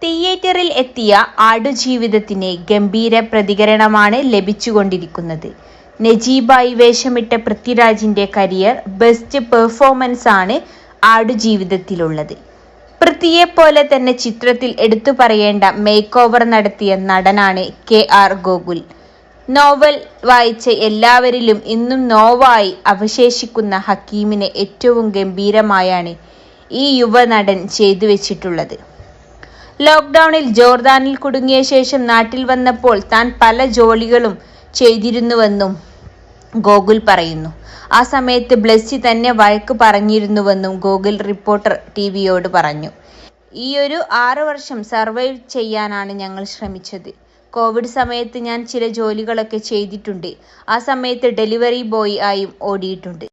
തിയേറ്ററിൽ എത്തിയ ആടുജീവിതത്തിന് ഗംഭീര പ്രതികരണമാണ് ലഭിച്ചുകൊണ്ടിരിക്കുന്നത്. നജീബായി വേഷമിട്ട പൃഥ്വിരാജിന്റെ കരിയർ ബെസ്റ്റ് പെർഫോമൻസ് ആണ് ആടുജീവിതത്തിലുള്ളത്. പൃഥ്വിയെപ്പോലെ തന്നെ ചിത്രത്തിൽ എടുത്തു പറയേണ്ട മേക്ക് ഓവർ നടത്തിയ നടനാണ് KR ഗോകുൽ. നോവൽ വായിച്ച എല്ലാവരിലും ഇന്നും നോവായി അവശേഷിക്കുന്ന ഹക്കീമിനെ ഏറ്റവും ഗംഭീരമായാണ് ഈ യുവനടൻ ചെയ്തു വെച്ചിട്ടുള്ളത്. ലോക്ക്ഡൌണിൽ ജോർദാനിൽ കുടുങ്ങിയ ശേഷം നാട്ടിൽ വന്നപ്പോൾ താൻ പല ജോലികളും ചെയ്തിരുന്നുവെന്നും ഗോകുൽ പറയുന്നു. ആ സമയത്ത് ബ്ലെസ്സി തന്നെ വഴക്ക് പറഞ്ഞിരുന്നുവെന്നും ഗോകുൽ റിപ്പോർട്ടർ ടിവിയോട് പറഞ്ഞു. ഈയൊരു 6 വർഷം സർവൈവ് ചെയ്യാനാണ് ഞങ്ങൾ ശ്രമിച്ചത്. കോവിഡ് സമയത്ത് ഞാൻ ചില ജോലികളൊക്കെ ചെയ്തിട്ടുണ്ട്. ആ സമയത്ത് ഡെലിവറി ബോയ് ആയും ഓടിയിട്ടുണ്ട്.